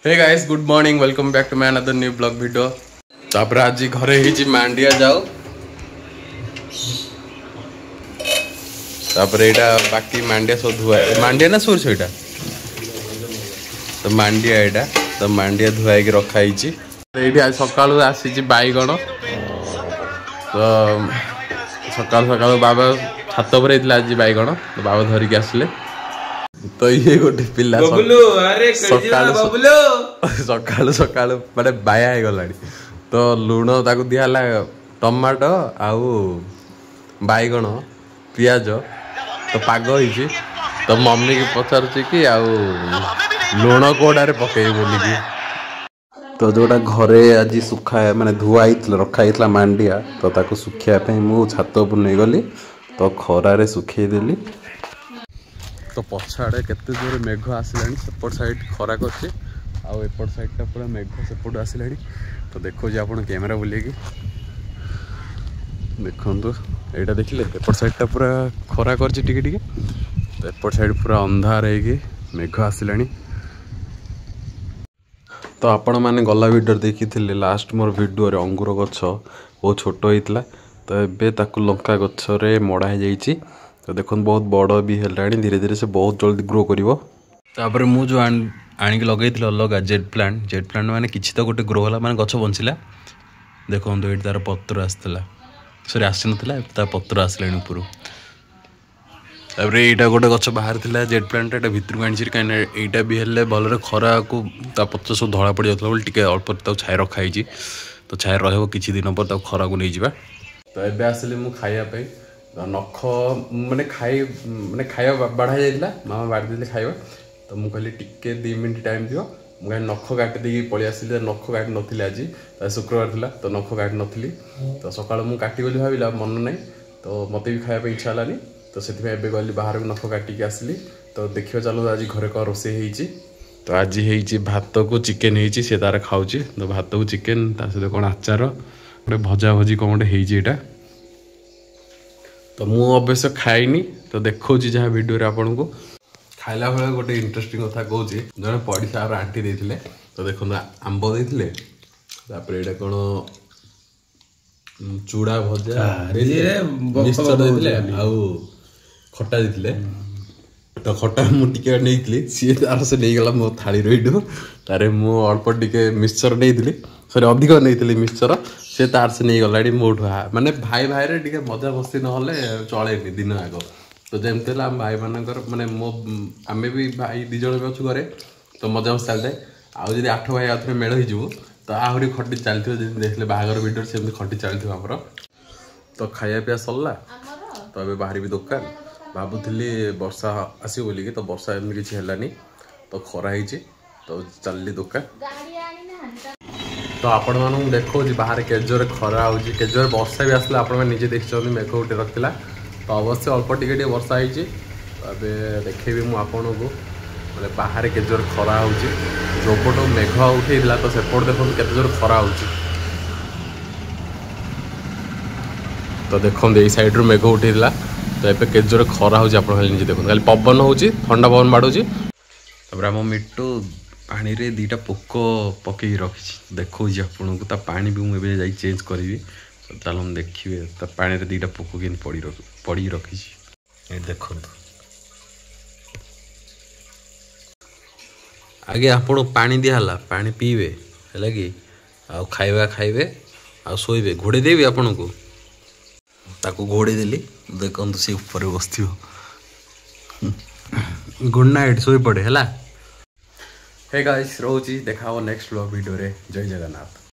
Hey guys good morning welcome back to my another new blog video. तापर आज घरे ही मांडिया जाओ तापर एटा बाकी मांडिया सब धुआ मांडिया ना सोरस एटा तो मांडिया एटा तो मांडिया धुआई के रखा हिची एठी आज सकाळु आसी छि बाईगण तो सकाळ बाबा छात पर इतला आज बाईगण तो बाबा धरि के आसले तो ये गोटे पिला सकाळु सकाळु माने बाया हे गलाडी तो लुण ताकू दियाला टमाटो आउ बाईगण पियाज तो पाग होइछि तो मम्मी के पचारुछि कि आउ लुण कोडारे पकई बोली कि तो जोटा घरे आज सुखा माने धुआ रखा हितला मांडिया तो ताकू सुखिया पे मु छात पर नै गली तो खरारे सुखई देली तो पछाड़े केते जोर मेघ आसिलानी सेपट साइड खरा करछि आउ एपट साइडटा पूरा मेघ सेपट आसिलानी तो देखो जे आपण कैमरा बुले कि देखंतु एटा देखिले एपट साइडटा पूरा खरा करछि टिके टिके तो एपट साइड पूरा अंधार है कि मेघ आसिलानी तो आपण माने गला वीडियो देखिथिले लास्ट मोर वीडियो रे अंगूर गछ ओ छोट होइतला तो एबे ताकू लंका गछ रे मडा हे जाईछि तो देखो बहुत बड़ भी है धीरे धीरे से बहुत जल्दी ग्रो कर मु जो आनिक लगे अलग जेड प्लांट माने किसी तो गोटे ग्रो होला माने गछ बंचिला देखो ये तार पत्र आसला सॉरी आसी ना तार पत्र आसला ऊपर यहाँ गोटे गछ बाहर था जेड प्लांट एटा भितर आनी कहीं यहाँ भी हेल्ले भल खरा को पत्र सब धला पड़ जाता टे अल्प छाए रखाई तो छाए रही दिन पर खरा को नहीं जावा तो ये आसली मुझे खायापी नख माने खाଇବା बढ़ा जाइला मामा बाड़ी देले खाଇବା तो मु कहली टिके 2 मिनिट टाइम दियो मु नख काटी देकी पळि आसिले नख काटी नथिले आज शुक्रवार थिला तो नख काटी नथिली तो सकाळ मु काटी बोली भाबिला मन नै तो मते भी खाଇବା इच्छा हलानी तो सेति एबे गली बाहर नख काटी के आसली तो देखियो चलो आज घरे का रोसे हेइची तो आज हेइची भात को चिकन हेइची से तार खाउची तो भात को चिकन ता से कोन आचार गोटे भजा भजी कोन हेइची एटा तो मु अवश्य खाइनी तो देखो जहाँ वीडियो आपन को खाइला बेले गोटे इंटरेस्टिंग कथा कहूँ जड़े पड़ीसा आंटी देते तो देखो आंब देते ये कौन चूड़ा भजा मिक्सचर देते आउ खटा देते तो खटा मुझे नहीं सी तार से नहीं गला मो थाली रही तारे मु अल्प टिके मिक्सचर नहीं सॉरी अधिक नहीं मिक्सचर से तार से नहीं गला मोठ माने भाई भाई रे टिके मजा मस्ती नहले चले दिन आग तो जमती भाई मानकर माने मो आमे भी भाई दी जण भी अच्छु घरे तो मजा मस्ती चलता है आउ जब 8 भाई आउे मेड़ हो तो आहरी खटी चलती देखले बाहर वीडियो से खटी चलती आमर तो खाया पिया सरला तो ये बाहर भी दुकान भावुली वर्षा आसो बोलिकी तो वर्षा एमती किसी है तो खरा ही तो चलली दुकान तो आपण मानू देखो बाहर केजोर खरा हो केजोर वर्षा भी आसला आप निजे देखते मेघ गोटे रखा तो अवश्य अल्प टिके वर्षा होती देखेबी मुझे मैंने बाहर केजोर खरा हो जो पट मेघ उठे तो सेपट देखो केते जोर खरा हो तो देखो ये सैड्रु मेघ उठे तो ये केजोर खरा हो निजे देखो खाली पवन हो ठंडा पवन बाड़ूँ आम मिट्टू पानी रे दीटा पोक पकई रखी देखो आपन को पानी भी मुझे जाई चेंज करी तो चलो हम देखिए तो पानी रे दीटा पोक के पड़ी रखी देखो आगे आपन पानी दिहला पानी पीबे है कि आ खाइबा खाइबे आ सोइबे घोड़े देबी आपन को ताको घोड़े देली देखो से ऊपर बसथियो गुड नाइट सोई पड़े है हे गाइस रोजी देखा नेक्स्ट व्लॉग वीडियो रे जय जगन्नाथ।